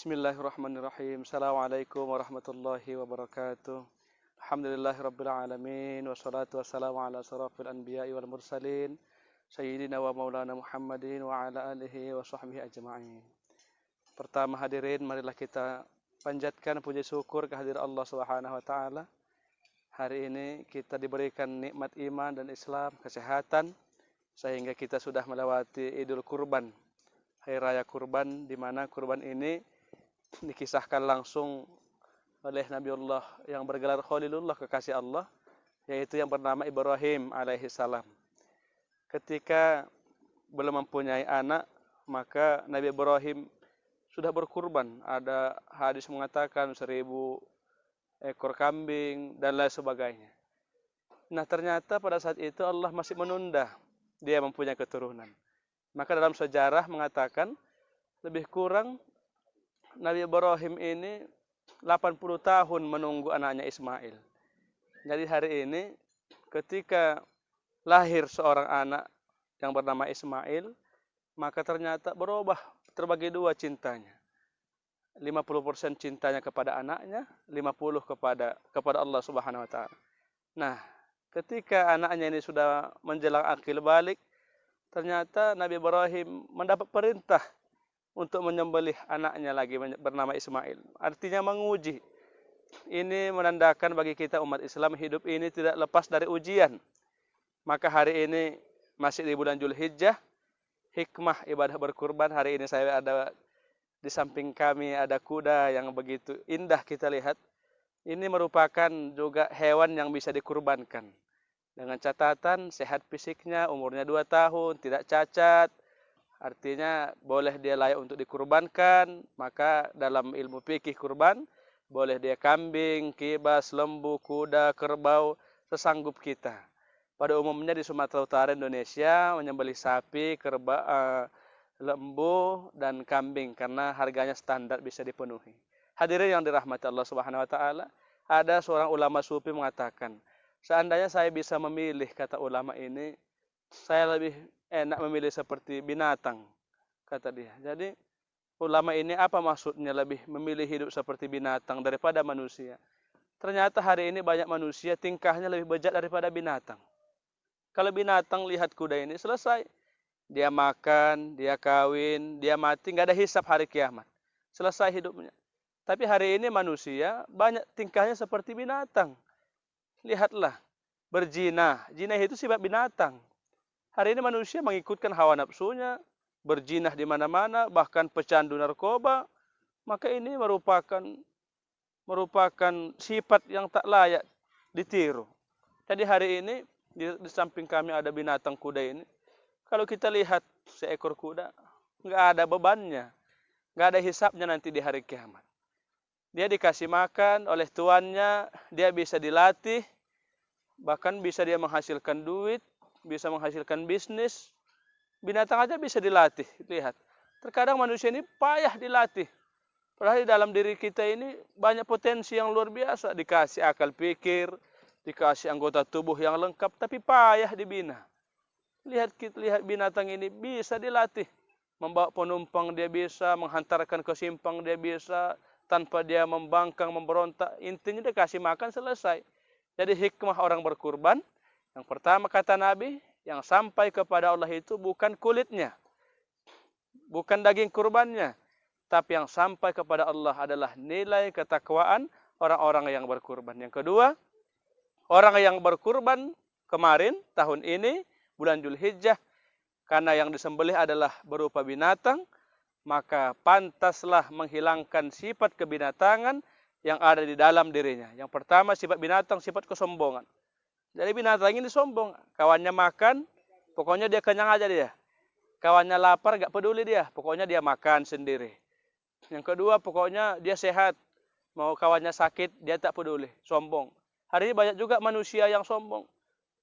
Bismillahirrahmanirrahim. Assalamualaikum warahmatullahi wabarakatuh. Alhamdulillahirabbil alamin wassalatu wassalamu ala asrofil anbiya'i wal mursalin sayyidina wa maulana Muhammadin wa ala alihi wa sahbihi ajma'in. Pertama hadirin, marilah kita panjatkan puji syukur kehadirat Allah Subhanahu wa taala. Hari ini kita diberikan nikmat iman dan Islam, kesehatan, sehingga kita sudah melewati Idul Kurban, Hari Raya Kurban, di mana kurban ini dikisahkan langsung oleh Nabiullah yang bergelar Khalilullah, kekasih Allah, yaitu yang bernama Ibrahim alaihissalam. Ketika belum mempunyai anak, maka Nabi Ibrahim sudah berkurban. Ada hadis mengatakan 1000 ekor kambing dan lain sebagainya. Nah, ternyata pada saat itu Allah masih menunda dia mempunyai keturunan. Maka dalam sejarah mengatakan lebih kurang Nabi Ibrahim ini 80 tahun menunggu anaknya Ismail. Jadi hari ini ketika lahir seorang anak yang bernama Ismail, maka ternyata berubah, terbagi dua cintanya. 50% cintanya kepada anaknya, 50% kepada Allah Subhanahu wa taala. Nah, ketika anaknya ini sudah menjelang akil balik, ternyata Nabi Ibrahim mendapat perintah untuk menyembelih anaknya lagi bernama Ismail. Artinya menguji. Ini menandakan bagi kita umat Islam, hidup ini tidak lepas dari ujian. Maka hari ini masih di bulan Zulhijjah, hikmah ibadah berkurban. Hari ini saya ada di samping kami ada kuda yang begitu indah kita lihat. Ini merupakan juga hewan yang bisa dikurbankan. Dengan catatan sehat fisiknya, umurnya 2 tahun, tidak cacat. Artinya boleh dia layak untuk dikurbankan. Maka dalam ilmu fikih kurban, boleh dia kambing, kibas, lembu, kuda, kerbau, sesanggup kita. Pada umumnya di Sumatera Utara Indonesia menyembelih sapi, kerbau, lembu dan kambing karena harganya standar bisa dipenuhi. Hadirin yang dirahmati Allah Subhanahu wa taala, ada seorang ulama sufi mengatakan, seandainya saya bisa memilih, kata ulama ini, saya lebih enak memilih seperti binatang, kata dia. Jadi ulama ini apa maksudnya lebih memilih hidup seperti binatang daripada manusia? Ternyata hari ini banyak manusia tingkahnya lebih bejat daripada binatang. Kalau binatang lihat kuda ini selesai, dia makan, dia kawin, dia mati, nggak ada hisab hari kiamat. Selesai hidupnya. Tapi hari ini manusia banyak tingkahnya seperti binatang. Lihatlah, berzina. Zina itu sifat binatang. Hari ini manusia mengikutkan hawa nafsunya, berzinah di mana-mana, bahkan pecandu narkoba. Maka ini merupakan sifat yang tak layak ditiru. Jadi hari ini di samping kami ada binatang kuda ini. Kalau kita lihat seekor kuda, nggak ada bebannya, nggak ada hisapnya nanti di hari kiamat. Dia dikasih makan oleh tuannya, dia bisa dilatih, bahkan bisa dia menghasilkan duit, bisa menghasilkan bisnis. Binatang aja bisa dilatih, lihat. Terkadang manusia ini payah dilatih. Padahal di dalam diri kita ini banyak potensi yang luar biasa. Dikasih akal pikir, dikasih anggota tubuh yang lengkap, tapi payah dibina. Lihat binatang ini bisa dilatih. Membawa penumpang dia bisa, menghantarkan ke simpang dia bisa, tanpa dia membangkang, memberontak. Intinya dia kasih makan, selesai. Jadi hikmah orang berkurban, yang pertama kata Nabi, yang sampai kepada Allah itu bukan kulitnya, bukan daging kurbannya, tapi yang sampai kepada Allah adalah nilai ketakwaan orang-orang yang berkurban. Yang kedua, orang yang berkurban kemarin, tahun ini, bulan Zulhijjah, karena yang disembelih adalah berupa binatang, maka pantaslah menghilangkan sifat kebinatangan yang ada di dalam dirinya. Yang pertama, sifat binatang, sifat kesombongan. Jadi binatang ini sombong, kawannya makan, pokoknya dia kenyang aja dia. Kawannya lapar, gak peduli dia, pokoknya dia makan sendiri. Yang kedua, pokoknya dia sehat, mau kawannya sakit, dia tak peduli, sombong. Hari ini banyak juga manusia yang sombong.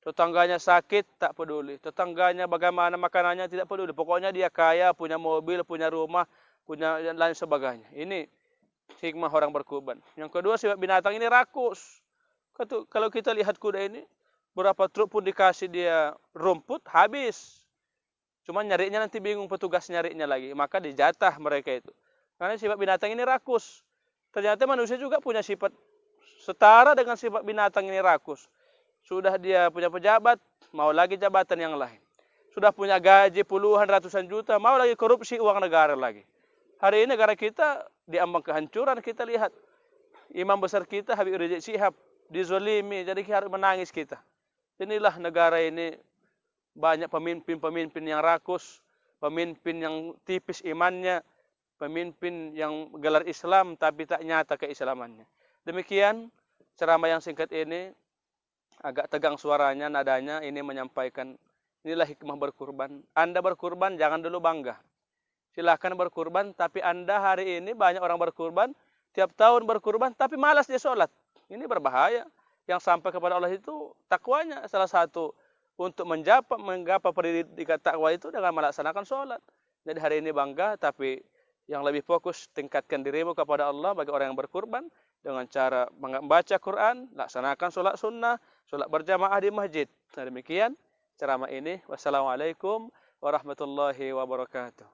Tetangganya sakit, tak peduli. Tetangganya bagaimana makanannya, tidak peduli. Pokoknya dia kaya, punya mobil, punya rumah, punya dan lain sebagainya. Ini hikmah orang berkurban. Yang kedua, sifat binatang ini rakus. Kalau kita lihat kuda ini, berapa truk pun dikasih dia rumput, habis. Cuma nyarinya nanti bingung petugas nyarinya lagi. Maka dijatah mereka itu. Karena sifat binatang ini rakus. Ternyata manusia juga punya sifat setara dengan sifat binatang ini rakus. Sudah dia punya pejabat, mau lagi jabatan yang lain. Sudah punya gaji puluhan ratusan juta, mau lagi korupsi uang negara lagi. Hari ini negara kita diambang kehancuran. Kita lihat imam besar kita Habib Rizik Syihab dizolimi, jadi kita harus menangis kita. Inilah negara ini banyak pemimpin-pemimpin yang rakus, pemimpin yang tipis imannya, pemimpin yang gelar Islam tapi tak nyata keislamannya. Demikian ceramah yang singkat ini, agak tegang suaranya, nadanya, ini menyampaikan inilah hikmah berkurban. Anda berkurban jangan dulu bangga. Silahkan berkurban, tapi Anda hari ini banyak orang berkurban, tiap tahun berkurban, tapi malas dia sholat. Ini berbahaya. Yang sampai kepada Allah itu takwanya salah satu untuk menggapai pendidikan takwa itu dengan melaksanakan sholat. Jadi hari ini bangga, tapi yang lebih fokus tingkatkan dirimu kepada Allah bagi orang yang berkurban dengan cara membaca Quran, laksanakan sholat sunnah, sholat berjamaah di masjid. Nah, demikian ceramah ini. Wassalamualaikum warahmatullahi wabarakatuh.